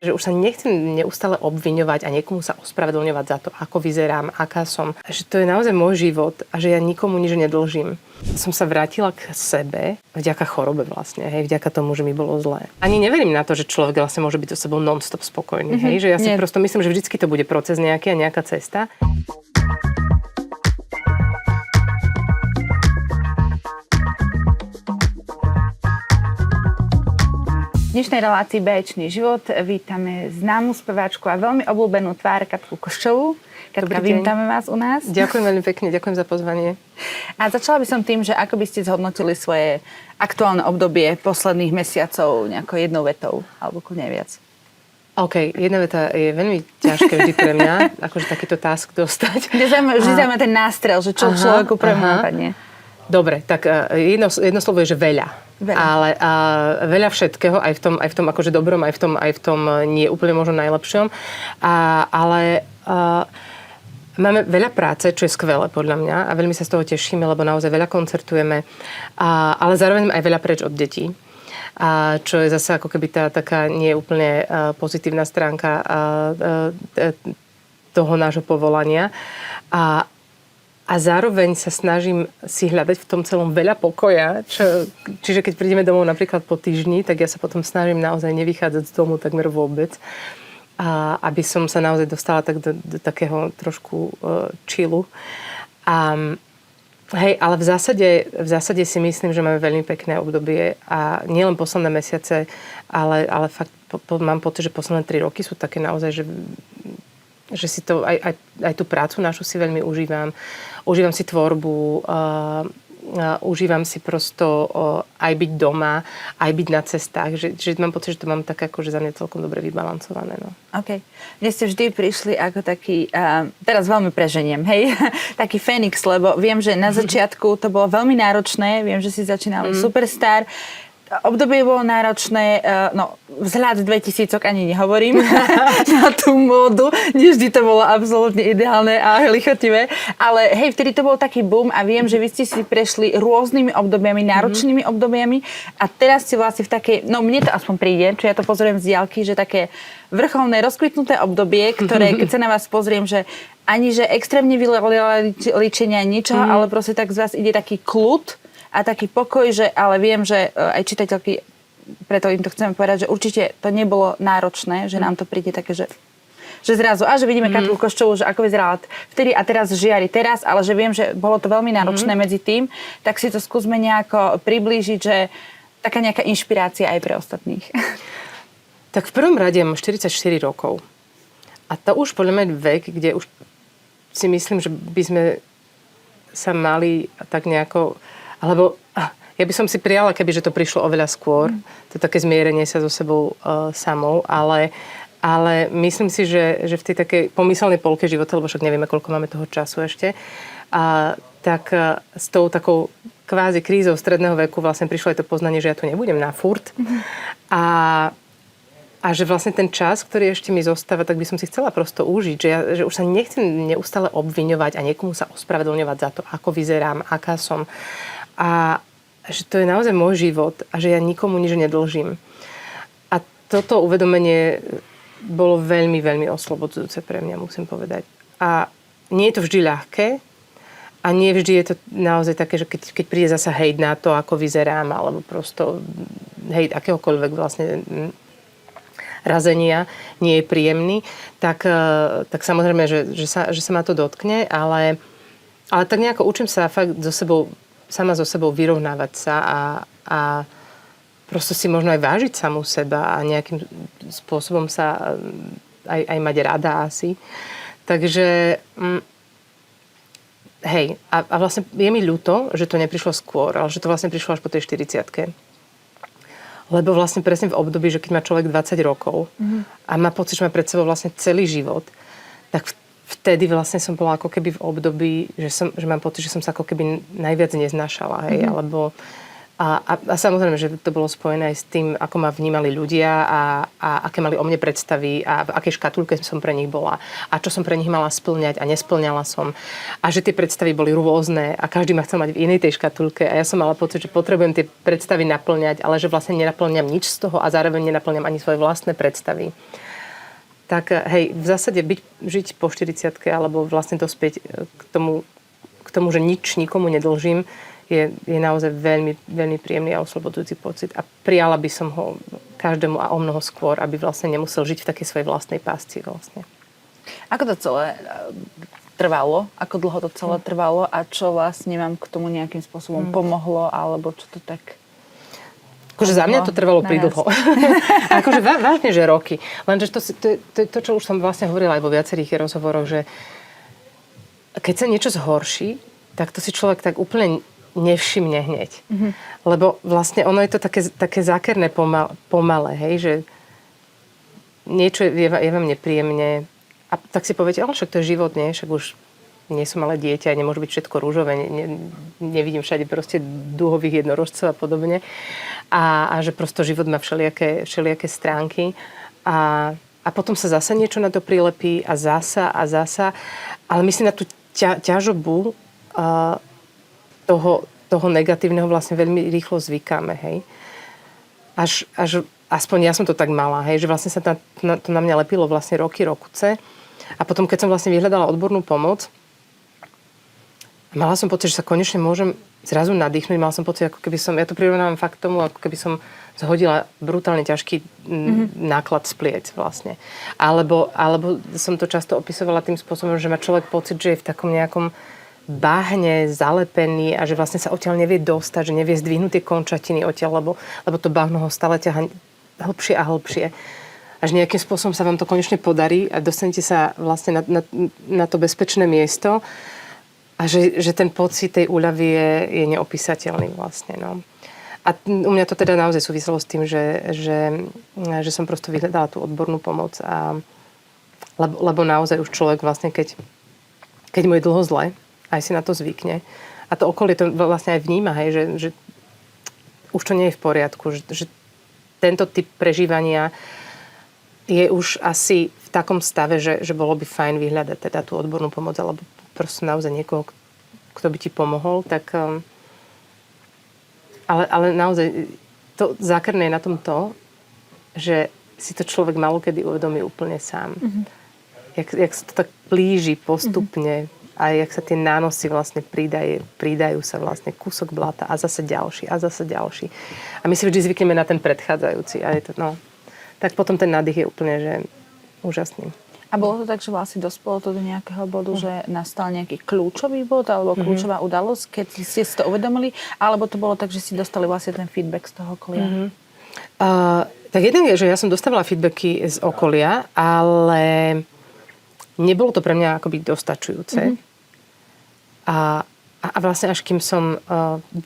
Že už sa nechcem neustále obviňovať a niekomu sa ospravedlňovať za to, ako vyzerám, aká som. Že to je naozaj môj život a že ja nikomu nič nedlžím. Som sa vrátila k sebe vďaka chorobe vlastne, hej, vďaka tomu, že mi bolo zlé. Ani neverím na to, že človek vlastne môže byť so sebou non-stop spokojný, hej, že ja si prosto myslím, že vždycky to bude proces nejaký a nejaká cesta. V dnešnej relácii Báječný život vítame známu speváčku a veľmi obľúbenú tvár Katku Koščovú. Katka, vítame vás u nás. Ďakujem veľmi pekne, ďakujem za pozvanie. A začala by som tým, že ako by ste zhodnotili svoje aktuálne obdobie posledných mesiacov nejako jednou vetou, alebo kľudne viac. OK, jedna veta je veľmi ťažké vždy pre mňa, akože takýto task dostať. Vždy zaujíma ten nástrel, že čo človeku prvému napadne. Dobre, tak jedno slovo je, že veľa. Ale veľa všetkého, aj v tom akože dobrom, aj v tom nie úplne možno najlepšom. Ale máme veľa práce, čo je skvelé podľa mňa a veľmi sa z toho tešíme, lebo naozaj veľa koncertujeme, ale zároveň aj veľa preč od detí. Čo je zase ako keby tá taká nie úplne pozitívna stránka toho nášho povolania. A zároveň sa snažím si hľadať v tom celom veľa pokoja. Čiže keď prídeme domov napríklad po týždni, tak ja sa potom snažím naozaj nevychádzať z domu takmer vôbec. Aby som sa naozaj dostala tak do takého trošku chillu. Hej, ale v zásade si myslím, že máme veľmi pekné obdobie. A nielen posledné mesiace, ale fakt mám pocit, že posledné 3 roky sú také naozaj, že si to, aj tú prácu našu si veľmi užívam. Užívam si tvorbu, užívam si prosto aj byť doma, aj byť na cestách. Že mám pocit, že to mám tak akože za mňa celkom dobre vybalancované. No. OK. Mne ste vždy prišli ako taký, teraz veľmi preženiem, hej, taký Fénix, lebo viem, že na začiatku to bolo veľmi náročné, viem, že si začínali Superstar. Obdobie bolo náročné, vzhľad 2000 ani nehovorím na tú módu, nie vždy to bolo absolútne ideálne a lichotivé, ale hej, vtedy to bol taký boom a viem, že vy ste si prešli rôznymi obdobiami, náročnými obdobiami a teraz ste vlastne v takej, mne to aspoň príde, čo ja to pozorujem z diaľky, že také vrcholné, rozkvitnuté obdobie, ktoré, keď sa na vás pozriem, že ani že extrémne vylečenia ničoho, ale proste tak z vás ide taký kľud, a taký pokoj, že ale viem, že aj čitateľky, preto im to chceme povedať, že určite to nebolo náročné, že nám to príde také, že zrazu, že vidíme Katku Koščovú, že ako vyzerala vtedy a teraz žiari teraz, ale že viem, že bolo to veľmi náročné medzi tým, tak si to skúsme nejako priblížiť, že taká nejaká inšpirácia aj pre ostatných. Tak v prvom rade mám 44 rokov. A to už podľa mňa vek, kde už si myslím, že by sme sa mali tak nejako. Alebo ja by som si prijala, keby že to prišlo oveľa skôr. To také zmierenie sa so sebou samou. Ale myslím si, že v tej takej pomyselnej polke života, lebo však nevieme, koľko máme toho času ešte, tak s tou takou kvázi krízou stredného veku vlastne prišlo aj to poznanie, že ja tu nebudem na furt. A že vlastne ten čas, ktorý ešte mi zostáva, tak by som si chcela prosto užiť. Že už sa nechcem neustále obviňovať a niekomu sa ospravedlňovať za to, ako vyzerám, aká som. A že to je naozaj môj život a že ja nikomu nič nedlžím. A toto uvedomenie bolo veľmi, veľmi oslobodzujúce pre mňa, musím povedať. A nie je to vždy ľahké a nie vždy je to naozaj také, že keď príde zasa hejt na to, ako vyzerám, alebo prosto hejt akéhokoľvek vlastne razenia nie je príjemný, tak samozrejme, že sa ma to dotkne, ale tak nejako učím sa fakt sama so sebou vyrovnávať sa a prosto si možno aj vážiť samú seba a nejakým spôsobom sa aj mať rada asi. Takže hej, a vlastne je mi ľúto, že to neprišlo skôr, ale že to vlastne prišlo až po tej 40-ke. Lebo vlastne presne v období, že keď má človek 20 rokov a má pocit, že má pred sebou vlastne celý život, tak vtedy vlastne som bola ako keby v období, že mám pocit, že som sa ako keby najviac neznášala. Hej, alebo a samozrejme, že to bolo spojené aj s tým, ako ma vnímali ľudia a aké mali o mne predstavy a v akej škatulke som pre nich bola a čo som pre nich mala spĺňať a nesplňala som. A že tie predstavy boli rôzne a každý ma chcel mať v inej tej škatulke a ja som mala pocit, že potrebujem tie predstavy naplňať, ale že vlastne nenaplňam nič z toho a zároveň nenaplňam ani svoje vlastné predstavy. tak hej, v zásade žiť po 40-ke alebo vlastne dospieť k tomu, že nič nikomu nedlžím, je naozaj veľmi, veľmi príjemný a oslobodzujúci pocit. A prijala by som ho každému a o mnoho skôr, aby vlastne nemusel žiť v takej svojej vlastnej pásci vlastne. Ako to celé trvalo? Ako dlho to celé trvalo? A čo vlastne vám k tomu nejakým spôsobom pomohlo? Alebo čo to tak... Akože za mňa to trvalo pridlho. Akože vážne, že roky. Lenže to, čo už som vlastne hovorila aj vo viacerých rozhovoroch, že keď sa niečo zhorší, tak to si človek tak úplne nevšimne hneď. Mm-hmm. Lebo vlastne ono je to také zákerné pomalé, hej, že niečo je vám nepríjemne a tak si poviete, však to je život, nie? Však už nie som ale dieťa, nemôže byť všetko rúžové, nevidím všade proste dúhových jednorožcov a podobne. A že prosto život má všelijaké stránky. A potom sa zasa niečo na to prilepí a zasa. Ale my si na tú ťažobu toho negatívneho vlastne veľmi rýchlo zvykáme, hej. Až aspoň ja som to tak mala, hej, že vlastne sa to na mňa lepilo vlastne rokuce. A potom, keď som vlastne vyhľadala odbornú pomoc, mala som pocit, že sa konečne môžem zrazu nadýchnuť. Mala som pocit, ako keby ja to prirovnávam fakt tomu, ako keby som zhodila brutálne ťažký náklad z pliec vlastne. Alebo som to často opisovala tým spôsobom, že má človek pocit, že je v takom nejakom bahne zalepený a že vlastne sa odtiaľ nevie dostať, že nevie zdvihnúť tie končatiny odtiaľ, lebo to bahno ho stále ťaha hlbšie a hlbšie. Až nejakým spôsobom sa vám to konečne podarí a dostanete sa vlastne na to bezpečné miesto a že ten pocit tej úľavy je neopísateľný vlastne. No. A u mňa to teda naozaj súviselo s tým, že som prosto vyhľadala tú odbornú pomoc. Lebo naozaj už človek vlastne, keď mu je dlho zle, aj si na to zvykne. A to okolie to vlastne aj vníma, hej, že už to nie je v poriadku, že tento typ prežívania je už asi v takom stave, že bolo by fajn vyhľadať teda tú odbornú pomoc, alebo proste naozaj niekoho, kto by ti pomohol, tak... Ale naozaj to zákerné je na tom to, že si to človek malokedy uvedomí úplne sám. Mm-hmm. Jak sa to tak blíži postupne, a jak sa tie nánosy vlastne pridajú sa vlastne kúsok blata a zase ďalší. A my si vždy zvykneme na ten predchádzajúci. A je to, tak potom ten nádych je úplne že úžasný. A bolo to tak, že vlastne dospelo to do nejakého bodu, že nastal nejaký kľúčový bod alebo kľúčová udalosť, keď ste si to uvedomili? Alebo to bolo tak, že si dostali vlastne ten feedback z toho okolia? Tak jeden je, že ja som dostávala feedbacky z okolia, ale nebolo to pre mňa akoby dostačujúce. A vlastne až kým som...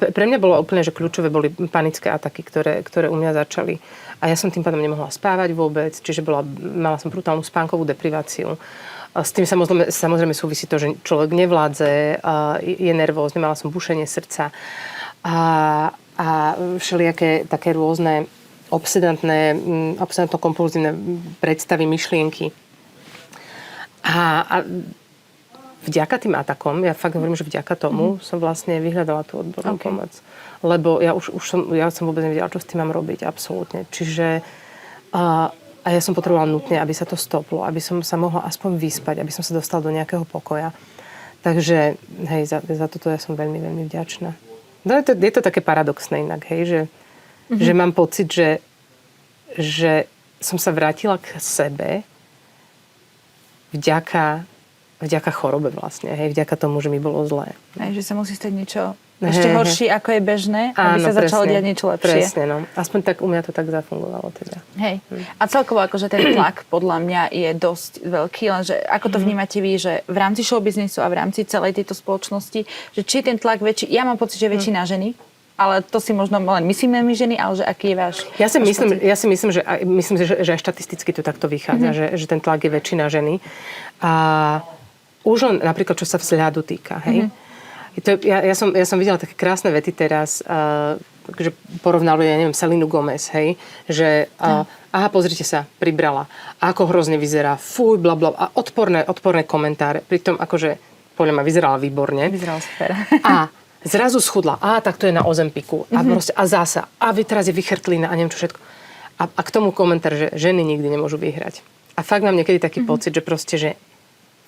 Pre mňa bolo úplne, že kľúčové boli panické ataky, ktoré u mňa začali. A ja som tým pádom nemohla spávať vôbec, čiže mala som brutálnu spánkovú depriváciu. S tým samozrejme súvisí to, že človek nevládze, je nervózny, mala som bušenie srdca a všelijaké také rôzne obsedantno-kompulzívne predstavy, myšlienky. A vďaka tým atakom, ja fakt hovorím, že vďaka tomu som vlastne vyhľadala tú odbornú pomoc. Lebo ja som vôbec nevedela, čo s tým mám robiť, absolútne. Čiže a ja som potrebovala nutne, aby sa to stoplo, aby som sa mohla aspoň vyspať, aby som sa dostala do nejakého pokoja. Takže, hej, za toto ja som veľmi, veľmi vďačná. No, je to také paradoxné inak, hej, že mám pocit, že som sa vrátila k sebe vďaka chorobe vlastne, hej, vďaka tomu, že mi bolo zlé. Aj, že sa musí stať niečo ešte horšie, ako je bežné, aby sa začalo diať niečo lepšie. Presne, no. Aspoň tak u mňa to tak zafungovalo teda. Hej. A celkovo akože ten tlak podľa mňa je dosť veľký, lenže ako to vnímate vy, že v rámci showbiznisu a v rámci celej tejto spoločnosti, že či je ten tlak väčší, ja mám pocit, že väčšina ženy, ale to si možno len myslíme my ženy, ale že aký je váš myslím, že aj štatisticky to takto vychádza, že ten tlak je väčšina ženy. A už len napríklad, čo sa vzhľadu týka, hej. Ja som videla také krásne vety teraz, že porovnali, ja neviem, Selenu Gomez, hej, že aha, pozrite sa, pribrala, ako hrozne vyzerá, fuj, blablabla, a odporné komentáre, pritom akože, podľa ma vyzerala výborne. Vyzerala super. A zrazu schudla, tak to je na Ozempiku, a proste, a zasa, a teraz je vychrtlina a neviem čo všetko. A k tomu komentár, že ženy nikdy nemôžu vyhrať. A fakt mám niekedy taký pocit, že proste, že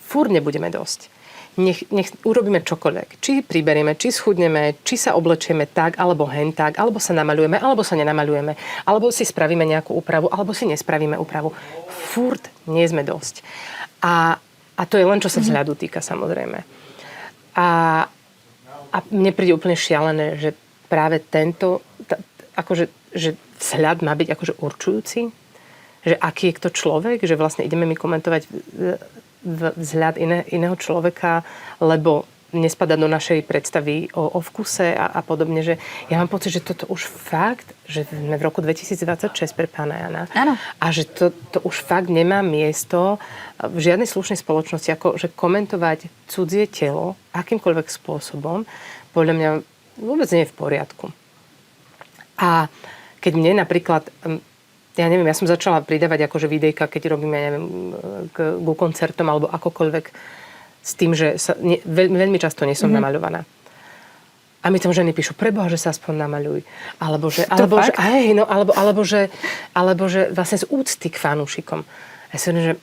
furt nebudeme dosť. Nech urobíme čokoľvek. Či priberieme, či schudneme, či sa oblečieme tak, alebo hen tak, alebo sa namaľujeme, alebo sa nenamaľujeme, alebo si spravíme nejakú úpravu, alebo si nespravíme úpravu. Furt nie sme dosť. A to je len, čo sa vzhľadu týka, samozrejme. A mne príde úplne šialené, že práve tento, akože, že vzhľad má byť akože určujúci, že aký je kto človek, že vlastne ideme my komentovať vzhľad iného človeka, lebo nespadá do našej predstavy o vkuse a podobne, že ja mám pocit, že toto už fakt, že sme v roku 2026 pre pána Jana. Áno. A že to už fakt nemá miesto v žiadnej slušnej spoločnosti, ako že komentovať cudzie telo akýmkoľvek spôsobom, podľa mňa vôbec nie je v poriadku. A keď mne napríklad, ja neviem, ja som začala pridávať akože videjka, keď robím, ja neviem, ku koncertom alebo akokoľvek, s tým, že veľmi často nie som namaľovaná. A mi tam ženy píšu, preboha, že sa aspoň namaľuj. Alebo že vlastne z úcty k fanúšikom. Ja si hovorím, že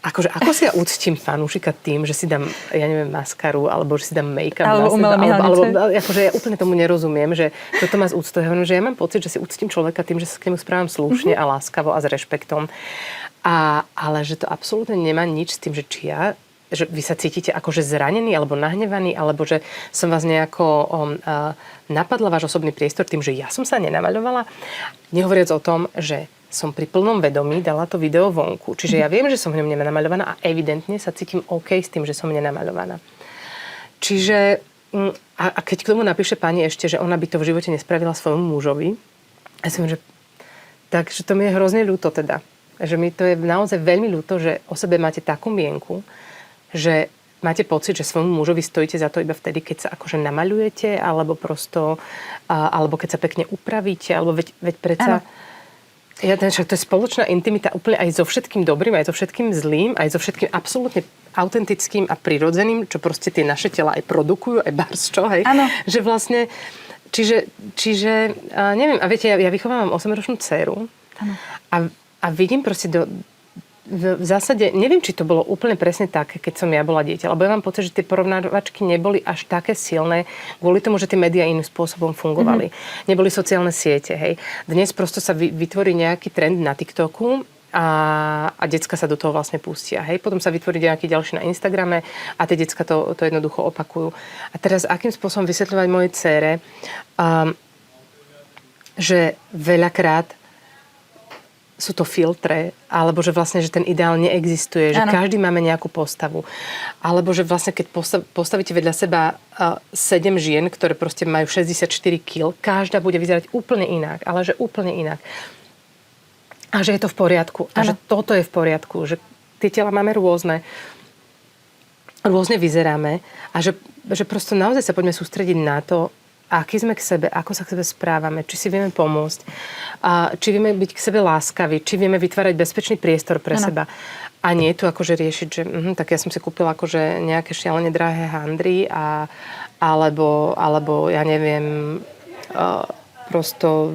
ako si ja úctim fanúšika tým, že si dám, ja neviem, maskaru, alebo že si dám make-up. Alebo umelé myhalnice. Akože ja úplne tomu nerozumiem, že toto má z úctou. Ja hovorím, že ja mám pocit, že si úctim človeka tým, že sa k nemu správam slušne a láskavo a s rešpektom. Ale že to absolútne nemá nič s tým, že či ja, že vy sa cítite akože zranený alebo nahnevaný, alebo že som vás nejako napadla váš osobný priestor tým, že ja som sa nenamaľovala. Nehovoriac o tom, že som pri plnom vedomí dala to video vonku. Čiže ja viem, že som v ňom nenamaľovaná a evidentne sa cítim OK s tým, že som nenamaľovaná. Čiže a keď k tomu napíše pani ešte, že ona by to v živote nespravila svojmu mužovi, ja si myslím, že takže to mi je hrozne ľúto teda. Že mi to je naozaj veľmi ľúto, že o sebe máte takú mienku, že máte pocit, že svojmu mužovi stojíte za to iba vtedy, keď sa akože namaľujete, alebo prosto, alebo keď sa pekne upravíte, alebo veď predsa... Ano. Však to je spoločná intimita úplne aj so všetkým dobrým, aj so všetkým zlým, aj so všetkým absolútne autentickým a prirodzeným, čo proste tie naše tela aj produkujú, aj barčo, hej. Áno. Že vlastne, čiže neviem, a viete, ja vychovávam 8-ročnú dceru a vidím proste v zásade, neviem, či to bolo úplne presne tak, keď som ja bola dieťa, lebo ja mám pocit, že tie porovnávačky neboli až také silné kvôli tomu, že tie médiá iným spôsobom fungovali. Neboli sociálne siete, hej. Dnes prosto sa vytvorí nejaký trend na TikToku a decka sa do toho vlastne pustia, hej. Potom sa vytvorí nejaký ďalší na Instagrame a tie decka to jednoducho opakujú. A teraz akým spôsobom vysvetľovať mojej dcére, že veľakrát sú to filtre, alebo že vlastne, že ten ideál neexistuje, že každý máme nejakú postavu. Alebo že vlastne, keď postavíte vedľa seba 7 žien, ktoré proste majú 64 kg, každá bude vyzerať úplne inak, ale že úplne inak. A že je to v poriadku. A že toto je v poriadku. Že tie tela máme rôzne vyzeráme a že prosto naozaj sa poďme sústrediť na to, aký sme k sebe, ako sa k sebe správame, či si vieme pomôcť, či vieme byť k sebe láskaví, či vieme vytvárať bezpečný priestor pre seba. A nie tu akože riešiť, že tak ja som si kúpila akože nejaké šialene drahé handry alebo ja neviem, prosto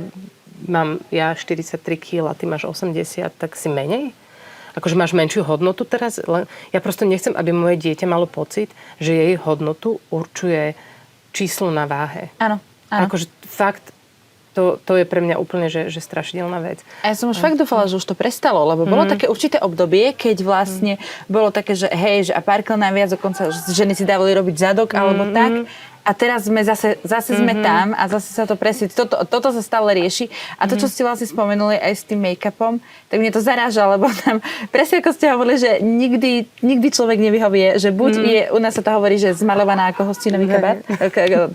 mám ja 43 kg a ty máš 80, tak si menej? Akože máš menšiu hodnotu teraz? Ja prosto nechcem, aby moje dieťa malo pocit, že jej hodnotu určuje číslo na váhe. Áno. Akože fakt, to je pre mňa úplne, že strašidelná vec. A ja som už fakt dúfala, že už to prestalo, lebo bolo také určité obdobie, keď vlastne bolo také, že hej, že a párkrát najviac dokonca ženy si dávali robiť zadok alebo tak. A teraz sme zase sme tam a zase sa to presne, toto sa stále rieši. A to, čo ste vlastne spomenuli aj s tým make-upom, tak mne to zaráža, lebo tam presne ako ste hovorili, že nikdy človek nevyhovie, že buď je, u nás sa to hovorí, že zmaľovaná ako hostinový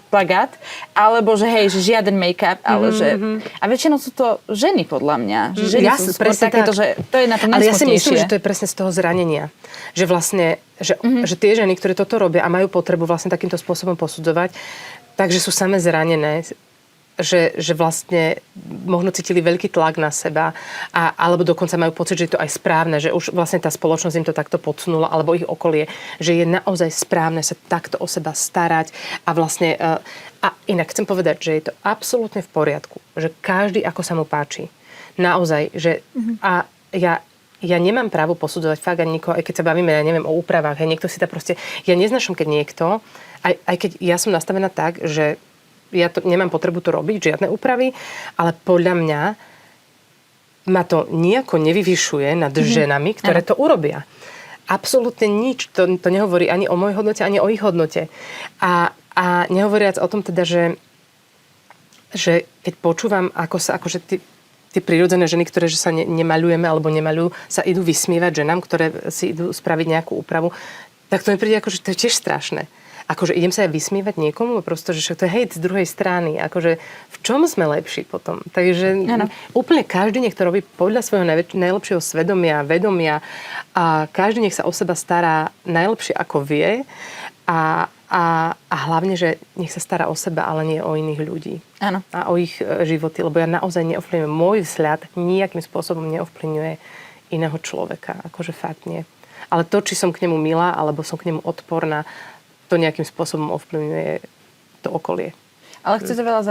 plagát, alebo že hej, že žiaden make-up, ale že... A väčšinou sú to ženy, podľa mňa. Že ženy sú skôr takéto, že to je na tom najsmutnejšie. Ale ja si myslím, že to je presne z toho zranenia. Že vlastne, že tie ženy, ktoré toto robia a majú potrebu vlastne takýmto spôsobom posudzovať, takže sú same zranené, že vlastne možno cítili veľký tlak na seba alebo dokonca majú pocit, že je to aj správne, že už vlastne tá spoločnosť im to takto podsunula alebo ich okolie, že je naozaj správne sa takto o seba starať a vlastne a inak chcem povedať, že je to absolútne v poriadku, že každý ako sa mu páči. Naozaj, že a ja ja nemám právo posudzovať fakt ani nikoho, aj keď sa bavíme, ja neviem, o úpravách, niekto si to proste, ja neznášam, keď niekto, aj keď ja som nastavená tak, že ja to, nemám potrebu to robiť, žiadne úpravy, ale podľa mňa ma to nejako nevyvyšuje nad ženami, ktoré to urobia. Absolútne nič, to nehovorí ani o mojej hodnote, ani o ich hodnote. A nehovoriac o tom teda, že keď počúvam, ako sa, akože tie prírodzené ženy, ktoré že sa nemaľujeme alebo nemaľujú, sa idú vysmievať ženám, ktoré si idú spraviť nejakú úpravu, tak to mi príde ako, že to je tiež strašné. Akože idem sa aj vysmievať niekomu, prosto, že to je hejt z druhej strany. Akože v čom sme lepší potom? Takže úplne každý nech to robí podľa svojho najlepšieho svedomia, vedomia a každý nech sa o seba stará najlepšie ako vie a hlavne, že nech sa stará o seba, ale nie o iných ľudí. Áno. A o ich životy, lebo ja naozaj neovplyvňujem. Môj vzhľad nejakým spôsobom neovplyvňuje iného človeka. Akože fakt nie. Ale to, či som k nemu milá, alebo som k nemu odporná, to nejakým spôsobom ovplyvňuje to okolie. Ale chce sa veľa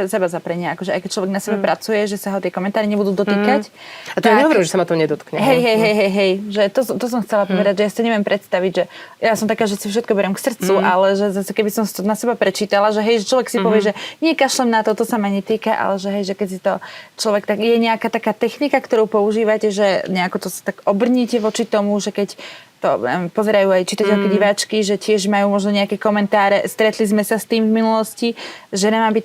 seba zaprenia. Akože aj keď človek na sebe pracuje, že sa ho tie komentáre nebudú dotýkať. A to ja nehovorím, že sa ma to nedotkne. Hej. Že to som chcela povedať, že ja si to neviem predstaviť, že ja som taká, že si všetko beriem k srdcu, ale že zase keby som to na seba prečítala, že hej, že človek si povie, že nie kašlem na to sa ma netýka, ale že hej, že keď si to človek, tak je nejaká taká technika, ktorú používate, že nejako to sa tak obrníte voči tomu, že keď to pozerajú aj čitateľky, diváčky, že tiež majú možno nejaké komentáre. Stretli sme sa s tým v minulosti, že nemá byť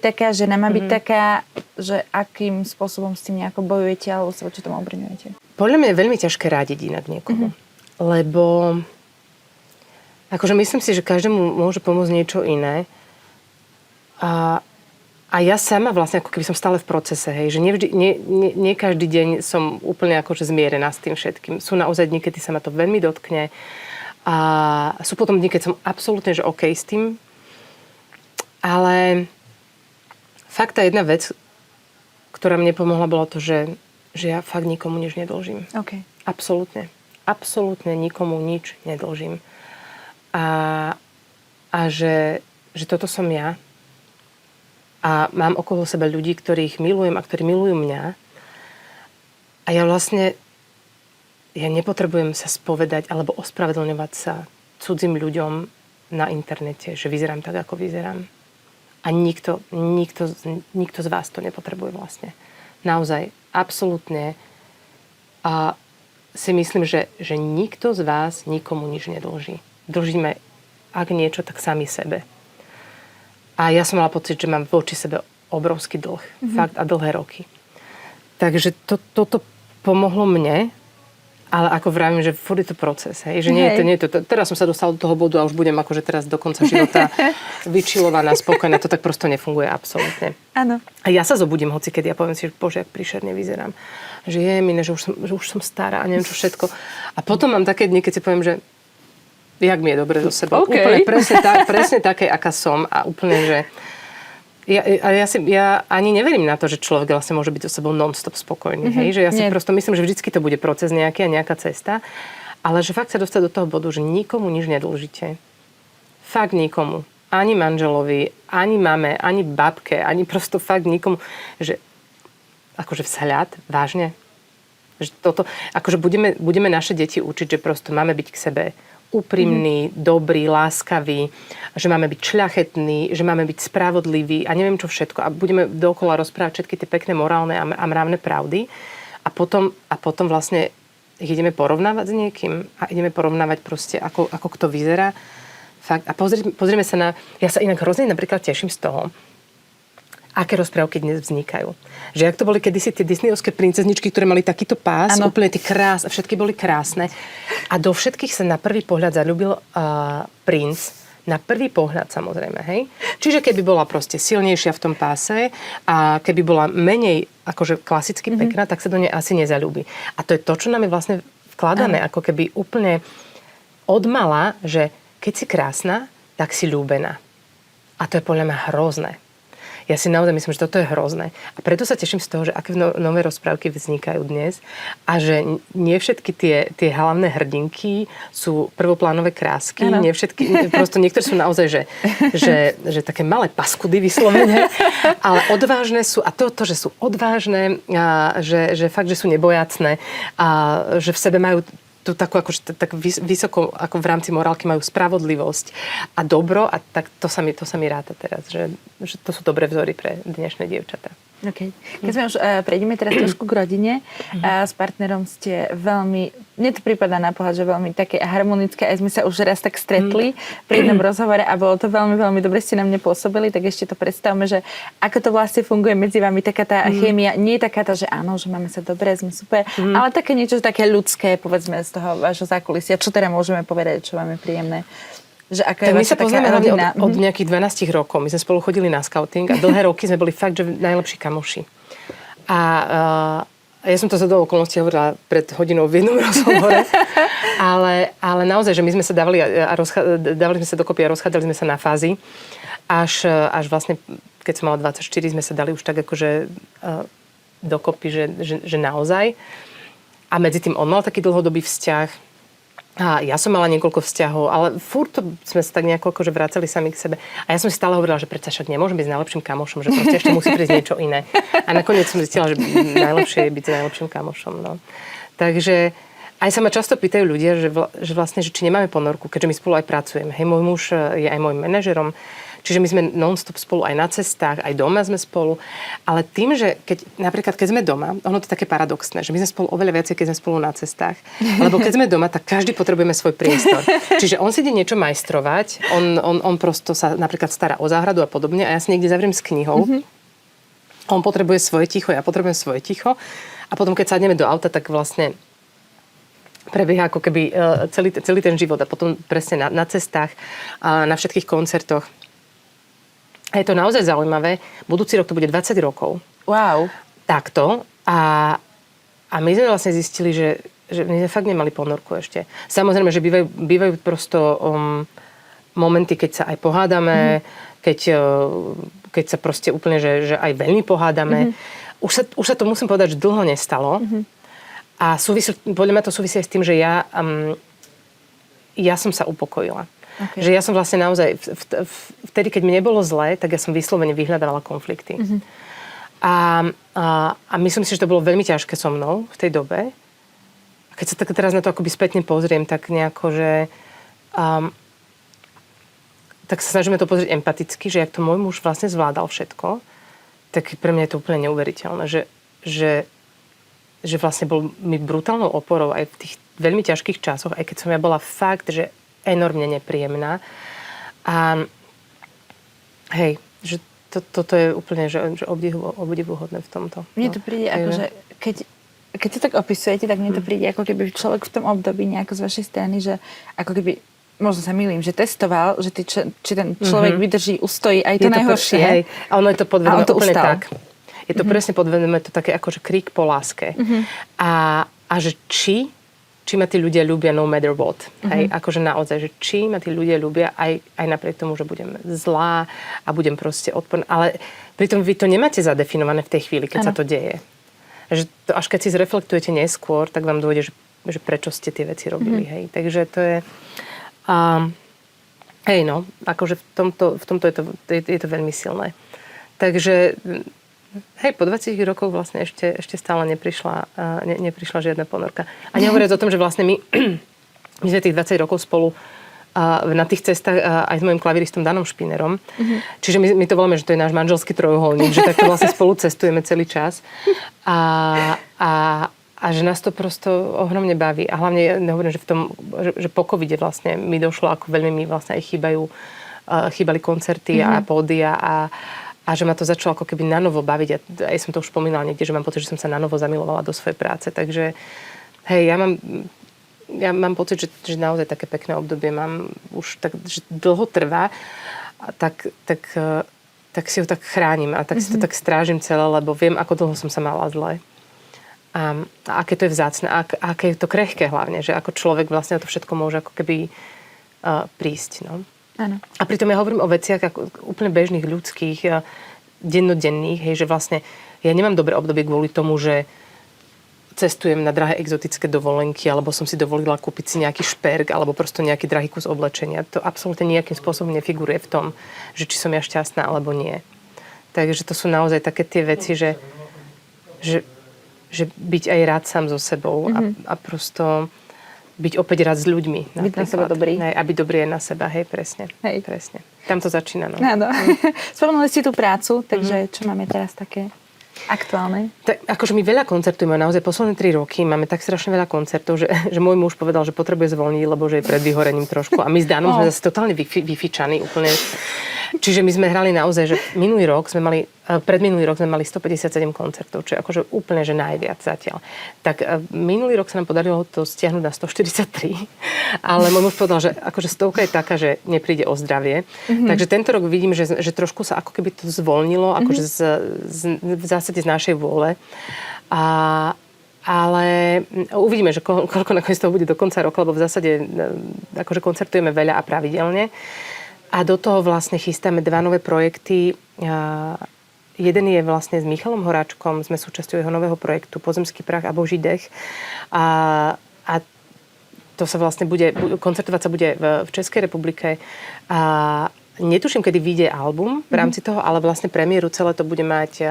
taká, že akým spôsobom s tým nejako bojujete alebo sa voči tomu obrňujete? Podľa mňa je veľmi ťažké rádiť inak niekomu. Lebo akože myslím si, že každému môže pomôcť niečo iné. A ja sama vlastne ako keby som stále v procese, hej, že nie každý deň som úplne akože zmierená s tým všetkým. Sú naozaj dni, kedy sa ma to veľmi dotkne a sú potom dni, keď som absolútne že OK s tým. Ale fakt tá jedna vec, ktorá mne pomohla, bolo to, že ja fakt nikomu nič nedlžím. Okay. Absolútne. Absolútne nikomu nič nedlžím. A že toto som ja. A mám okolo seba ľudí, ktorých milujem a ktorí milujú mňa. A ja vlastne, ja nepotrebujem sa spovedať alebo ospravedlňovať sa cudzým ľuďom na internete, že vyzerám tak, ako vyzerám. A nikto z vás to nepotrebuje vlastne. Naozaj, absolútne. A si myslím, že nikto z vás nikomu nič nedlží. Dlžíme, ak niečo, tak sami sebe. A ja som mala pocit, že mám voči sebe obrovský dlh. Fakt a dlhé roky. Takže toto pomohlo mne, ale ako vravím, že furt je to proces. Hej? Že nie je to. Teraz som sa dostala do toho bodu a už budem akože teraz do konca života vyčilovaná, spokojná. To tak prosto nefunguje absolútne. Áno. A ja sa zobudím hocikedy a poviem si, že bože, jak príšerne vyzerám. Že je mine, že už som stará a neviem čo všetko. A potom mám také dni, keď si poviem, že jak mi je dobre so sebou. Okay. Úplne presne také, aká som. A úplne, že ja ani neverím na to, že človek vlastne môže byť so sebou non-stop spokojný. Hej? Že ja si prosto myslím, že vždycky to bude proces nejaký a nejaká cesta. Ale že fakt sa dostať do toho bodu, že nikomu nič nedlžíte. Fakt nikomu. Ani manželovi, ani mame, ani babke, ani prosto fakt nikomu. Že akože vzhľad, vážne. Že toto, akože budeme naše deti učiť, že prosto máme byť k sebe úprimný, dobrý, láskavý, že máme byť šľachetný, že máme byť spravodlivý a neviem čo všetko. A budeme dookola rozprávať všetky tie pekné morálne a mravné pravdy. A potom vlastne ich ideme porovnávať s niekým a ideme porovnávať proste, ako kto vyzerá. Fakt. A pozrieme sa na... Ja sa inak hrozne napríklad teším z toho, aké rozprávky dnes vznikajú. Že ak to boli kedysi tie disneyovské princezničky, ktoré mali takýto pás, úplne tie krásne, všetky boli krásne. A do všetkých sa na prvý pohľad zaľúbil princ. Na prvý pohľad, samozrejme, hej. Čiže keby bola proste silnejšia v tom páse a keby bola menej akože klasicky pekná, tak sa do nej asi nezaľúbi. A to je to, čo nám je vlastne vkladané, ako keby úplne odmala, že keď si krásna, tak si ľúbená. A to je podľa mňa hrozné. Ja si naozaj myslím, že toto je hrozné. A preto sa teším z toho, že aké nové rozprávky vznikajú dnes a že nie všetky tie hlavné hrdinky sú prvoplánové krásky, nie všetky, prosto niektoré sú naozaj, že také malé paskudy vyslovene, ale odvážne sú a to, že sú odvážne, a že fakt, že sú nebojacné a že v sebe majú tu takú, akože, tak vysoko, ako v rámci morálky majú spravodlivosť a dobro a tak to sa mi ráta teraz, že to sú dobré vzory pre dnešné dievčatá. Okay. Keď sme už prejdeme teraz trošku k rodine, s partnerom ste veľmi, mne to prípada na pohľad, že veľmi také harmonické, aj sme sa už raz tak stretli pri jednom rozhovore a bolo to veľmi, veľmi dobre, ste na mne pôsobili, tak ešte to predstavme, že ako to vlastne funguje medzi vami, taká tá chémia, nie je taká tá, že áno, že máme sa dobre, sme super, ale také niečo také ľudské, povedzme, z toho vášho zákulisia, čo teda môžeme povedať, čo vám je príjemné. Že ako tak my sa poznáme hlavne od nejakých 12 rokov. My sme spolu chodili na scouting a dlhé roky sme boli fakt, že najlepší kamoši. A ja som to za do okolností hovorila pred hodinou v jednom rozhovore, ale naozaj, že my sme sa dávali sme sa dokopy a rozchádzali sme sa na fázy. Až vlastne, keď som mala 24, sme sa dali už tak akože dokopy, že naozaj. A medzi tým on mal taký dlhodobý vzťah. A ja som mala niekoľko vzťahov, ale furt sme sa tak nejako akože vracali sami k sebe. A ja som si stále hovorila, že predsa však nemôžem byť s najlepším kamošom, že proste ešte musí prísť niečo iné. A nakoniec som zistila, že najlepšie je byť s najlepším kamošom. No. Takže aj sa ma často pýtajú ľudia, že vlastne, že či nemáme ponorku, keďže my spolu aj pracujeme. Hej, môj muž je aj môjim manažerom, čiže my sme non-stop spolu aj na cestách, aj doma sme spolu. Ale tým, že napríklad keď sme doma, ono to je také paradoxné, že my sme spolu oveľa viacej, keď sme spolu na cestách. Lebo keď sme doma, tak každý potrebujeme svoj priestor. Čiže on si ide niečo majstrovať, on prosto sa napríklad stará o záhradu a podobne a ja si niekde zavriem s knihou. On potrebuje svoje ticho, ja potrebujem svoje ticho. A potom, keď sadneme do auta, tak vlastne prebieha ako keby celý ten život. A potom presne na cestách, na všetkých koncertoch. A je to naozaj zaujímavé. Budúci rok to bude 20 rokov. Wow. Takto. A my sme vlastne zistili, že my sme fakt nemali ponorku ešte. Samozrejme, že bývajú prosto momenty, keď sa aj pohádame, keď sa proste úplne, že aj veľmi pohádame. Už sa to musím povedať, že dlho nestalo. A podľa mňa to súvisí aj s tým, že ja som sa upokojila. Okay. Že ja som vlastne naozaj, vtedy, keď mi nebolo zlé, tak ja som vyslovene vyhľadávala konflikty. A myslím si, že to bolo veľmi ťažké so mnou v tej dobe. A keď sa tak teraz na to akoby spätne pozriem, tak nejako, že tak sa snažíme to pozrieť empaticky, že jak to môj muž vlastne zvládal všetko, tak pre mňa je to úplne neuveriteľné, že vlastne bol mi brutálnou oporou aj v tých veľmi ťažkých časoch, aj keď som ja bola fakt, že enormne nepríjemná. A hej, že toto je úplne že obdivuhodné v tomto. Mne to príde ako, že keď to tak opisujete, tak mne to príde ako keby človek v tom období nejako z vašej strany, že ako keby, možno sa milím, že testoval, že či ten človek vydrží, ustojí aj to najhoršie. Hej, a ono je to podvedome úplne tak. Je to presne podvedome, to také akože krík po láske. A že či ma tí ľudia ľúbia no matter what. Hej? Akože naozaj, že či ma tí ľudia ľúbia aj napriek tomu, že budem zlá a budem proste odporná. Ale pritom vy to nemáte zadefinované v tej chvíli, keď sa to deje. Že to, až keď si zreflektujete neskôr, tak vám dôjde, že prečo ste tie veci robili. Hej? Takže to je... hej, no. Akože v tomto je to veľmi silné. Takže... Hej, po 20 rokoch vlastne ešte stále neprišla žiadna ponorka. A nehovoriac o tom, že vlastne my sme tých 20 rokov spolu na tých cestách aj s mojím klaviristom Danom Špinerom. Čiže my to voláme, že to je náš manželský trojuholník, že takto vlastne spolu cestujeme celý čas. A že nás to prosto ohromne baví. A hlavne nehovorím, že po covide vlastne mi došlo, ako veľmi mi vlastne aj chýbali koncerty a pódia a že ma to začalo ako keby nanovo baviť. Ja som to už spomínala niekde, že mám pocit, že som sa nanovo zamilovala do svojej práce. Takže hej, ja mám pocit, že naozaj také pekné obdobie mám už tak, že dlho trvá, tak si ho tak chránim a tak si to tak strážim celé, lebo viem, ako dlho som sa mala zle. A aké to je vzácne, a aké je to krehké hlavne, že ako človek vlastne to všetko môže ako keby prísť. No. Áno. A pritom ja hovorím o veciach ako úplne bežných ľudských. dennodenných, hej, že vlastne ja nemám dobré obdobie kvôli tomu, že cestujem na drahé exotické dovolenky, alebo som si dovolila kúpiť si nejaký šperk, alebo prosto nejaký drahý kus oblečenia. To absolútne nejakým spôsobom nefiguruje v tom, že či som ja šťastná, alebo nie. Takže to sú naozaj také tie veci, že byť aj rád sám so sebou a prosto byť opäť rád s ľuďmi. Byť na seba dobrý. A byť dobrý aj na seba, hej, presne. Hej. Presne. Tam to začína, no. Áno. Spomenuli ste tú prácu, takže čo máme teraz také aktuálne? Tak, akože my veľa koncertujeme, naozaj posledné 3 roky máme tak strašne veľa koncertov, že môj muž povedal, že potrebuje zvolniť, lebo že je pred vyhorením trošku. A my s Danom sme zase totálne vyfičaní úplne. Čiže my sme hrali naozaj, že predminulý rok sme mali 157 koncertov, čo je akože úplne, že najviac zatiaľ. Tak minulý rok sa nám podarilo to stiahnuť na 143, ale môj muž povedal, že akože 100 je taká, že nepríde o zdravie. Takže tento rok vidím, že trošku sa ako keby to zvolnilo, akože v zásade z našej vôle. Ale uvidíme, že koľko nakoniec toho bude do konca roka, lebo v zásade akože koncertujeme veľa a pravidelne. A do toho vlastne chystáme 2 nové projekty. Jeden je vlastne s Michalom Horáčkom, sme súčasťou jeho nového projektu Pozemský prach a Boží dech. A to sa vlastne koncertovať sa bude v Českej republike. A netuším, kedy vyjde album v rámci toho, ale vlastne premiéru celé to bude mať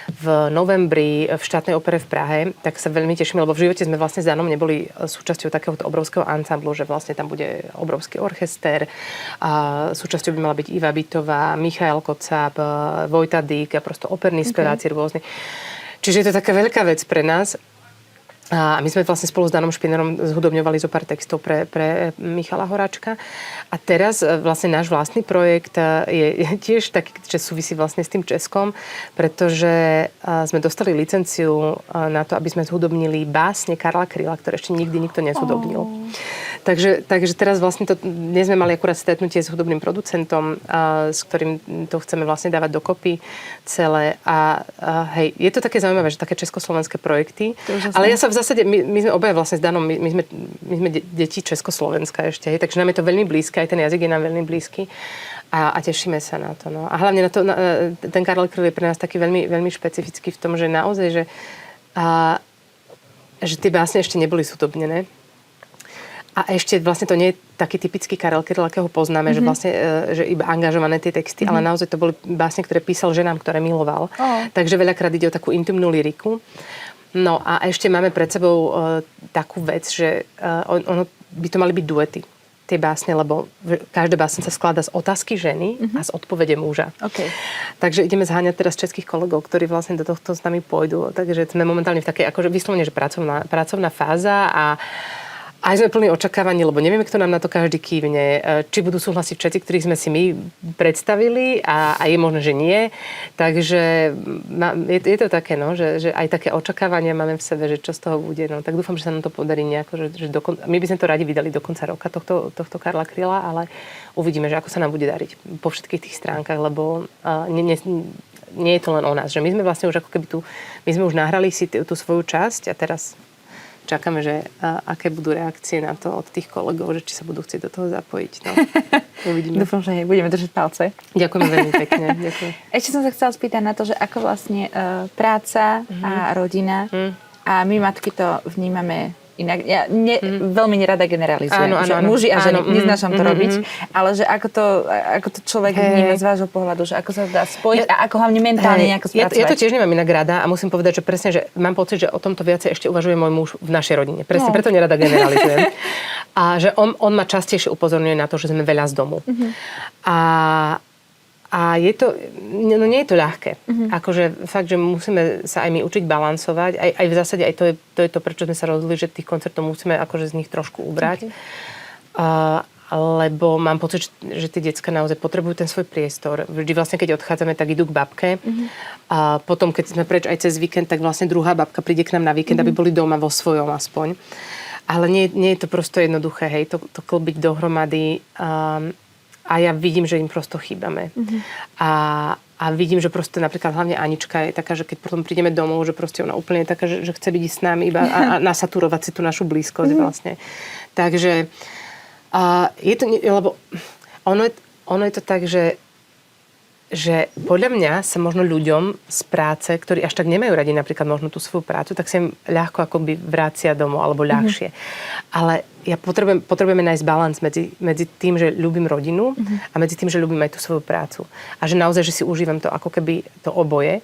v novembri v štátnej opere v Prahe. Tak sa veľmi tešíme, lebo v živote sme vlastne s Danom neboli súčasťou takéhoto obrovského ansamblu, že vlastne tam bude obrovský orchester. A súčasťou by mala byť Iva Bytová, Michael Kocáb, Vojta Dík a prosto operní speváci rôzni. Čiže je to taká veľká vec pre nás. A my sme vlastne spolu s Danom Špinerom zhudobňovali zo pár textov pre Michala Horáčka. A teraz vlastne náš vlastný projekt je tiež taký, že súvisí vlastne s tým Českom, pretože sme dostali licenciu na to, aby sme zhudobnili básne Karla Kryla, ktoré ešte nikdy nikto nezhudobnil. Takže teraz vlastne dnes sme mali akurát stretnutie s hudobným producentom, s ktorým to chceme vlastne dávať dokopy celé. A hej, je to také zaujímavé, že také československé projekty. Ale ja sa v zásade, my sme obaja vlastne s Danom, my sme deti Československa ešte, hej, takže nám je to veľmi blízke, aj ten jazyk je nám veľmi blízky a tešíme sa na to. No. A hlavne ten Karel Kryl je pre nás taký veľmi, veľmi špecifický v tom, že naozaj, že tie básne ešte neboli zhudobnené. A ešte vlastne to nie je taký typický Karel Kryl, akého poznáme, že vlastne že iba angažované tie texty, ale naozaj to boli básne, ktoré písal ženám, ktoré miloval. Takže veľakrát ide o takú intimnú lyriku. No a ešte máme pred sebou takú vec, že ono by to mali byť duety, tie básne, lebo každá básne sa skladá z otázky ženy a z odpovede muža. Okay. Takže ideme zháňať teraz českých kolegov, ktorí vlastne do tohto s nami pôjdu. Takže sme momentálne v takej, akože vyslovene, že pracovná fáza a aj sme plní očakávaní, lebo nevieme, kto nám na to každý kývne. Či budú súhlasiť všetci, ktorých sme si my predstavili a je možné, že nie. Takže je to také, no, že aj také očakávania máme v sebe, že čo z toho bude. No, tak dúfam, že sa nám to podarí nejako. My by sme to radi vydali do konca roka, tohto Karla Kryla, ale uvidíme, že ako sa nám bude dariť po všetkých tých stránkach, lebo nie je to len o nás. Že my sme vlastne už ako keby my sme už nahrali si tú svoju časť a teraz čakáme, že aké budú reakcie na to od tých kolegov, že či sa budú chcieť do toho zapojiť. No, uvidíme. Dúfam, že budeme držať palce. Ďakujem veľmi pekne. Ďakujem. Ešte som sa chcela spýtať na to, že ako vlastne práca a rodina a my matky to vnímame inak. Ja veľmi nerada generalizujem, áno, že muži a ženy, neznášam to robiť, ale že ako to človek vníma z vášho pohľadu, že ako sa dá spojiť a ako hlavne mentálne nejako spracovať. Ja to tiež nemám inak rada a musím povedať, že presne, že mám pocit, že o tomto viacej ešte uvažuje môj muž v našej rodine. Presne, preto nerada generalizujem. A že on ma častejšie upozorňuje na to, že sme veľa z domu. A je to, no nie je to ľahké. Akože fakt, že musíme sa aj my učiť balansovať. Aj v zásade aj to je to, prečo sme sa rozhodli, že tých koncertov musíme akože z nich trošku ubrať. Lebo mám pocit, že tie decká naozaj potrebujú ten svoj priestor. Vždy vlastne, keď odchádzame, tak idú k babke. A potom, keď sme preč aj cez víkend, tak vlastne druhá babka príde k nám na víkend, aby boli doma vo svojom aspoň. Ale nie je to prosto jednoduché, hej, to klbiť dohromady. A ja vidím, že im prosto chýbame. A vidím, že proste napríklad hlavne Anička je taká, že keď potom prídeme domov, že proste ona úplne je taká, že chce byť s nami iba a nasaturovať si tú našu blízkosť vlastne. Takže je to, lebo ono je to tak, že že podľa mňa sa možno ľuďom z práce, ktorí až tak nemajú radi napríklad možno tú svoju prácu, tak sa im ľahko akoby vracia domov, alebo ľahšie. Ale ja potrebujeme nájsť balans medzi tým, že ľúbim rodinu a medzi tým, že ľúbim aj tú svoju prácu. A že naozaj, že si užívam to ako keby to oboje.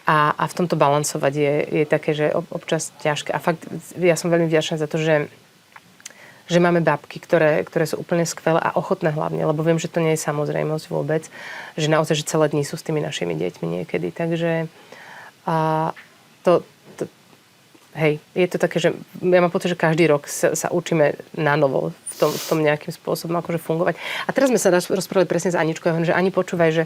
A v tomto balansovať je také, že občas ťažké. A fakt, ja som veľmi vďačná za to, že máme babky, ktoré sú úplne skvelé a ochotné hlavne, lebo viem, že to nie je samozrejmosť vôbec, že naozaj, že celé dni sú s tými našimi deťmi niekedy. Takže hej, je to také, že ja mám pocit, že každý rok sa učíme na novo v tom nejakým spôsobom akože fungovať. A teraz sme sa rozprávali presne s Aničkou, ja hovorím, že Ani, počúvaj,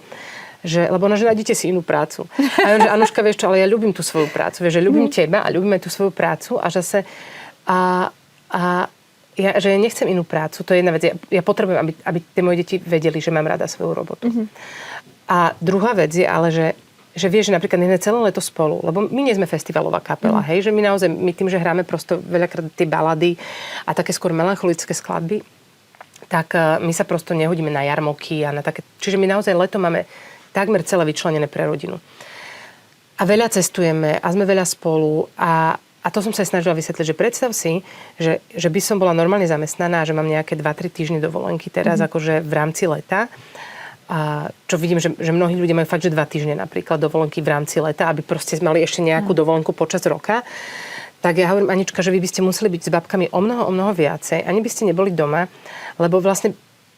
lebo ona, že nájdete si inú prácu. A ja hovorím, že Anuška, vieš čo, ale ja ľúbim tú svoju prácu, vieš, že ľúbim teba a ľúbim aj tú svoju prácu a že že ja nechcem inú prácu, to je jedna vec. Ja potrebujem, aby tie moje deti vedeli, že mám rada svoju robotu. A druhá vec je ale, že vieš, že napríklad my sme celé leto spolu, lebo my nie sme festivalová kapela, hej, že my naozaj, my tým, že hráme prosto veľakrát tie balady a také skôr melancholické skladby, tak my sa prosto nehodíme na jarmoky a na také, čiže my naozaj leto máme takmer celé vyčlenené pre rodinu. A veľa cestujeme a sme veľa spolu a to som sa aj snažila vysvetliť, že predstav si, že by som bola normálne zamestnaná a že mám nejaké 2-3 týždne dovolenky teraz akože v rámci leta. A čo vidím, že mnohí ľudia majú fakt, že 2 týždne napríklad dovolenky v rámci leta, aby proste mali ešte nejakú dovolenku počas roka. Tak ja hovorím, Anička, že vy by ste museli byť s babkami o mnoho viacej. Ani by ste neboli doma, lebo vlastne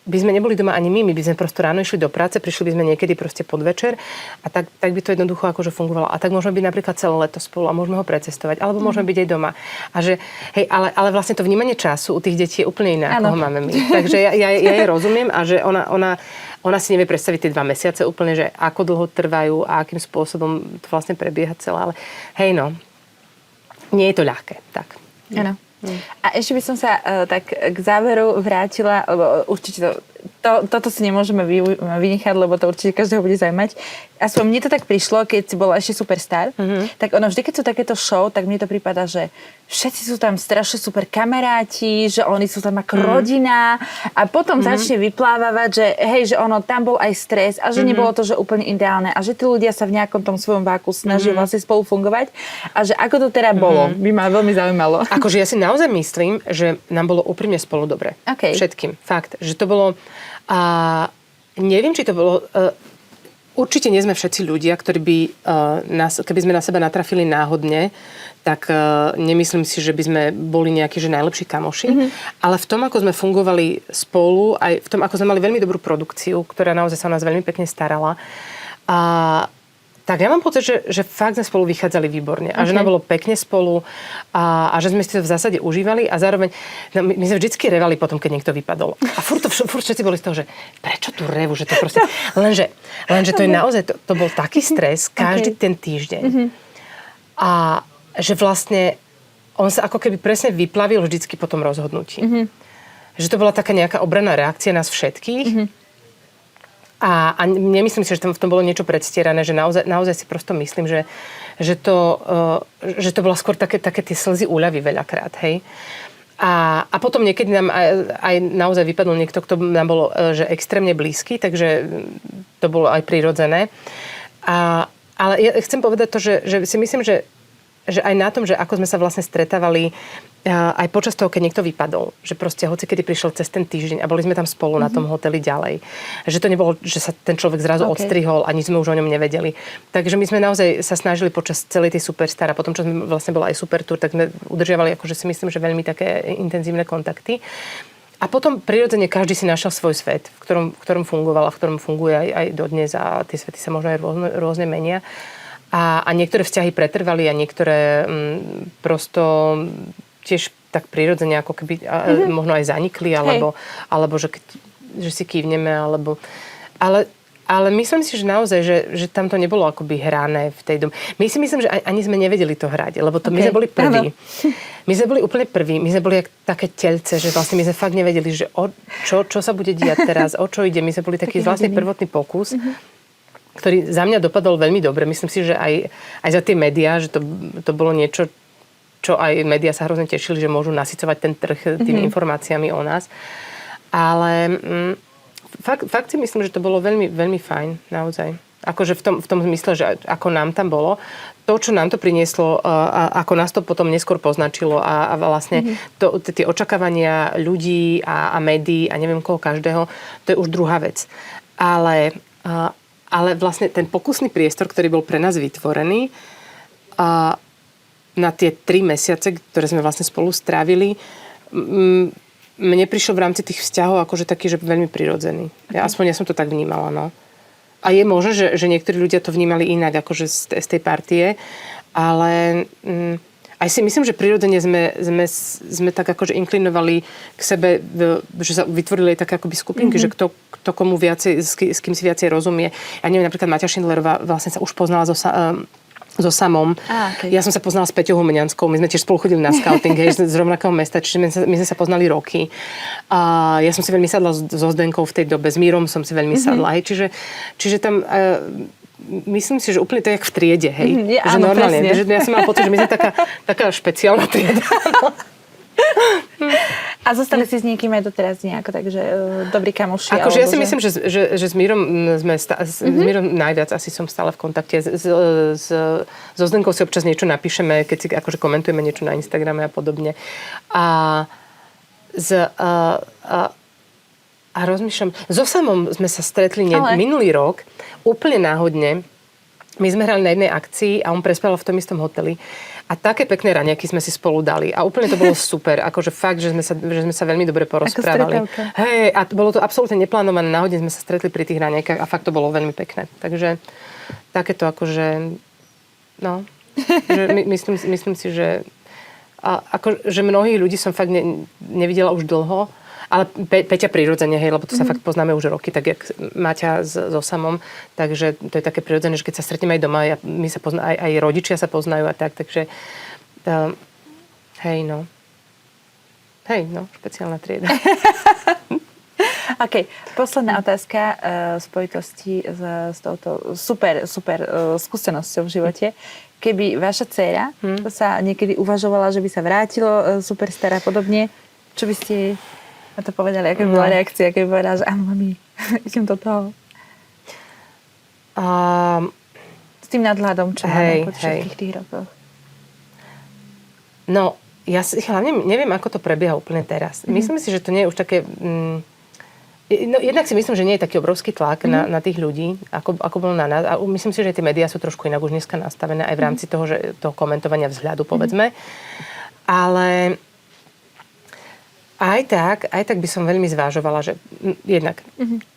by sme neboli doma ani my by sme prosto ráno išli do práce, prišli by sme niekedy proste podvečer a tak by to jednoducho akože fungovalo. A tak môžeme byť napríklad celé leto spolu a môžeme ho precestovať, alebo môžeme byť aj doma. A že, hej, ale vlastne to vnímanie času u tých detí je úplne iné, ako ho máme my. Takže ja jej rozumiem a že ona si nevie predstaviť tie 2 mesiace úplne, že ako dlho trvajú a akým spôsobom to vlastne prebieha celé. Ale hej nie je to ľahké. Tak. Áno. A ešte by som sa tak k záveru vrátila, lebo určite toto si nemôžeme vynechať, lebo to určite každého bude zaujímať. Aspoň mne to tak prišlo, keď si bola ešte superstar, tak ono vždy, keď sú takéto show, tak mne to prípada, že všetci sú tam strašne super kamaráti, že oni sú tam ako rodina a potom začne vyplávať, že hej, že ono tam bol aj stres a že nebolo to, že úplne ideálne a že tí ľudia sa v nejakom tom svojom váku snažia vlastne spolu fungovať a že ako to teda bolo, by ma veľmi zaujímalo. Akože ja si naozaj myslím, že nám bolo úprimne spolu dobre. Okay. Všetkým. Fakt. Že to bolo neviem, či to bolo určite nie sme všetci ľudia, ktorí by keby sme na seba natrafili náhodne, tak nemyslím si, že by sme boli nejakí že najlepší kamoši. Ale v tom, ako sme fungovali spolu, aj v tom, ako sme mali veľmi dobrú produkciu, ktorá naozaj sa o nás veľmi pekne starala, tak ja mám pocit, že fakt sme spolu vychádzali výborne. A že nám bolo pekne spolu a že sme si to v zásade užívali a zároveň my sme vždycky revali potom, keď niekto vypadol. A furt všetci boli z toho, že prečo tu revu, že to proste... Lenže to je naozaj, to bol taký stres každý ten týždeň. A že vlastne on sa ako keby presne vyplavil vždycky po tom rozhodnutí. Že to bola taká nejaká obranná reakcia nás všetkých. A nemyslím si, že v tom bolo niečo predstierané, že naozaj si prosto myslím, že to bola skôr také tie slzy úľavy veľakrát, hej. A potom niekedy nám aj naozaj vypadol niekto, kto nám bol že extrémne blízky, takže to bolo aj prirodzené. Ale ja chcem povedať to, že si myslím, že aj na tom, že ako sme sa vlastne stretávali aj počas toho, keď niekto vypadol. Že proste hoci kedy prišiel cez ten týždeň a boli sme tam spolu na tom hoteli ďalej. Že to nebolo, že sa ten človek zrazu odstrihol a nič sme už o ňom nevedeli. Takže my sme naozaj sa snažili počas celej tej Superstar a potom, čo sme vlastne bola aj Supertour, tak sme udržiavali, akože si myslím, že veľmi také intenzívne kontakty. A potom prirodzene každý si našiel svoj svet, v ktorom fungoval a v ktorom funguje aj dodnes a tie svety sa možno aj rôzne menia. A niektoré vzťahy pretrvali a niektoré prosto tiež tak prirodzene ako keby možno aj zanikli, alebo že si kývneme, ale myslím si, že naozaj, že tam to nebolo akoby hrané v tej dobe. My si myslím, že ani sme nevedeli to hrať, lebo my sme boli prví. My sme boli úplne prví. My sme boli jak také telce, že vlastne my sme fakt nevedeli, že čo sa bude diať teraz, o čo ide. My sme boli taký vlastne prvotný pokus, ktorý za mňa dopadol veľmi dobre. Myslím si, že aj za tie médiá, že to bolo niečo, čo aj médiá sa hrozne tešili, že môžu nasycovať ten trh tými informáciami o nás. Ale fakt si myslím, že to bolo veľmi, veľmi fajn, naozaj. Akože v tom zmysle, že ako nám tam bolo, to, čo nám to prinieslo, ako nás to potom neskôr poznačilo a vlastne tie očakávania ľudí a médií a neviem koho každého, to je už druhá vec. Ale vlastne ten pokusný priestor, ktorý bol pre nás vytvorený na tie 3 mesiace, ktoré sme vlastne spolu strávili, mne prišiel v rámci tých vzťahov akože taký, že veľmi prirodzený. Aspoň ja som to tak vnímala, no. A je možné, že niektorí ľudia to vnímali inak, akože z tej partie, ale aj si myslím, že prirodzene sme tak akože inklinovali k sebe, že sa vytvorili aj také akoby skupinky, že kto komu viacej, s kým si viacej rozumie. Ja neviem, napríklad Maťa Šindlerová vlastne sa už poznala so Samom. Okay. Ja som sa poznala s Peťou Humenianskou. My sme tiež spolu chodili na scouting, z rovnakého mesta, čiže my sme sa poznali roky. A ja som si veľmi sadla so Zdenkou v tej dobe, s Mírom som si veľmi sadla. Hej. Čiže tam myslím si, že úplne to je jak v triede. Hej. Že áno, normálne. Že ja som mala pocit, že my sme taká špeciálna trieda. A zostali si s niekým aj doteraz nejako, takže dobrý kamoši? Akože ja si myslím, že s Mírom s Mírom najviac asi som stále v kontakte. So Zdenkou si občas niečo napíšeme, keď si akože komentujeme niečo na Instagrame a podobne. A rozmýšľam, so Samom sme sa stretli minulý rok, úplne náhodne. My sme hrali na jednej akcii a on prespával v tom istom hoteli. A také pekné raňaky sme si spolu dali. A úplne to bolo super. Akože fakt, že sme sa veľmi dobre porozprávali. Hej, a bolo to absolútne neplánované. Náhodne sme sa stretli pri tých raňajkách a fakt to bolo veľmi pekné. Takže takéto akože, no, že myslím si, že že mnohých ľudí som fakt nevidela už dlho. Ale Peťa prirodzene, hej, lebo to sa fakt poznáme už roky, tak jak Maťa so Samom. Takže to je také prirodzené, že keď sa stretneme aj doma, my sa aj rodičia sa poznajú a tak, takže hej, no, špeciálna trieda. OK, posledná otázka v spojitosti s touto super skúsenosťou v živote. Keby vaša dcéra sa niekedy uvažovala, že by sa vrátilo Superstar a podobne, čo by ste a to povedali, aká bola reakcia, keď povedala, že áno, mami, idem do toho. S tým nadhľadom, čo máme po všetkých tých rokoch. No, ja hlavne neviem, ako to prebieha úplne teraz. Myslím si, že to nie je už také... jednak si myslím, že nie je taký obrovský tlak na tých ľudí, ako bol na nás. A myslím si, že tie médiá sú trošku inak už dneska nastavené, aj v rámci toho komentovania vzhľadu, povedzme. Ale... Aj tak by som veľmi zvážovala, že jednak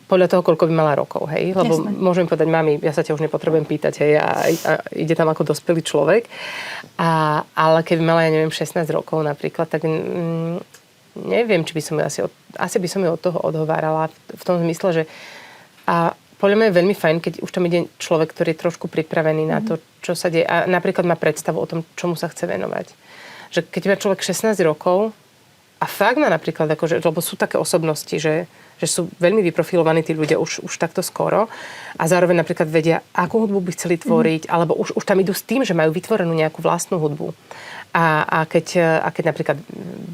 podľa toho, koľko by mala rokov, hej? Lebo môžem povedať, mami, ja sa ťa už nepotrebujem pýtať, hej, a ide tam ako dospelý človek. Ale keby mala, ja neviem, 16 rokov napríklad, tak neviem, či by som asi by som ju od toho odhovárala v tom zmysle, že a podľa mňa je veľmi fajn, keď už tam ide človek, ktorý je trošku pripravený na to, čo sa deje a napríklad má predstavu o tom, čomu sa chce venovať. Že keď má človek 16 rokov, a fakt má napríklad, akože, lebo sú také osobnosti, že sú veľmi vyprofilovaní tí ľudia už takto skoro a zároveň napríklad vedia, akú hudbu by chceli tvoriť, alebo už tam idú s tým, že majú vytvorenú nejakú vlastnú hudbu. A keď napríklad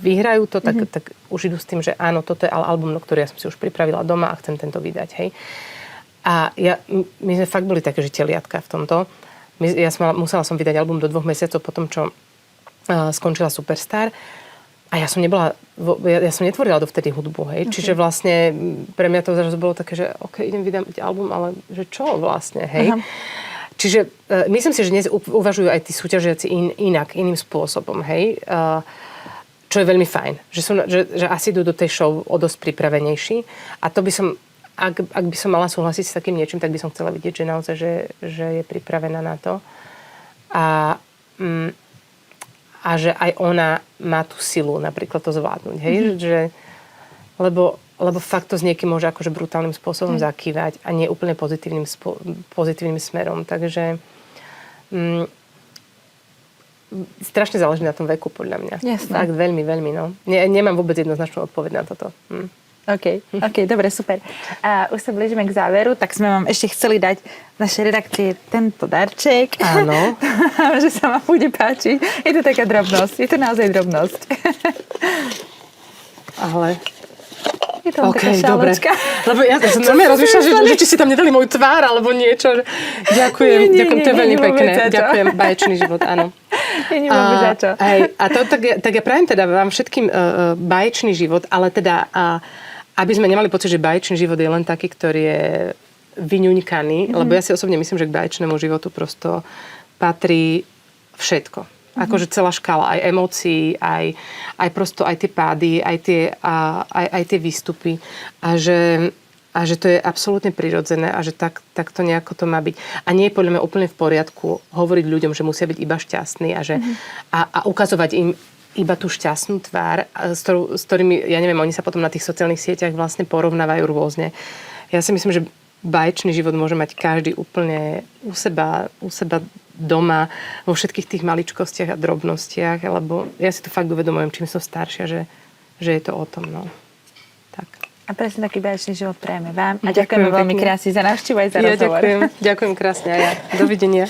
vyhrajú to, tak už idú s tým, že áno, toto je album, ktorý ja som si už pripravila doma a chcem tento vydať. Hej. A my sme fakt boli také, že teliatka v tomto. Musela som vydať album do 2 mesiacov po tom, čo skončila Superstar. A ja som netvorila dovtedy hudbu, hej. Okay. Čiže vlastne pre mňa to zrazu bolo také, že OK, idem vydať album, ale že čo vlastne, hej. Aha. Čiže myslím si, že dnes uvažujú aj tí súťažiaci iným spôsobom, hej. Čo je veľmi fajn. Že asi idú do tej show o dosť pripravenejší. A to by som, ak by som mala súhlasiť s takým niečím, tak by som chcela vidieť, že naozaj, že je pripravená na to. A že aj ona má tú silu napríklad to zvládnuť. Hej? Lebo fakt to s niekým môže akože brutálnym spôsobom zakývať a nie úplne pozitívnym smerom. Takže strašne záleží na tom veku, podľa mňa. Jasné. Fakt veľmi, veľmi. No. Nemám vôbec jednoznačnú odpoveď na toto. OK, dobre, super. A už sa blížime k záveru, tak sme vám ešte chceli dať z našej redakcie tento darček. Áno. Že sa vám bude páčiť. Je to taká drobnosť, je to naozaj drobnosť. Ale Je tam taká dobre. šálečka. Lebo ja som normálne rozmýšľala, že či si tam nedali moju tvár, alebo niečo. Ďakujem, ďakujem, to je veľmi pekné. Ďakujem, báječný život, áno. Nie vôbec za čo. A to tak ja prajem teda vám všetkým báječný život, ale teda, aby sme nemali pocit, že báječný život je len taký, ktorý je vyňuňkaný, lebo ja si osobne myslím, že k báječnému životu prosto patrí všetko. Akože celá škála, aj emócií, aj prosto aj tie pády, aj tie výstupy. A že to je absolútne prirodzené a že tak to nejako to má byť. A nie je podľa mňa úplne v poriadku hovoriť ľuďom, že musia byť iba šťastní a ukazovať im iba tú šťastnú tvár, s ktorými, ja neviem, oni sa potom na tých sociálnych sieťach vlastne porovnávajú rôzne. Ja si myslím, že báječný život môže mať každý úplne u seba doma, vo všetkých tých maličkostiach a drobnostiach, lebo ja si to fakt uvedomujem, čím som staršia, že je to o tom, no. Tak. A presne taký báječný život prejme vám. A ďakujeme veľmi krásne za návštevu aj za rozhovor. Ďakujem krásne aj ja. Dovidenia.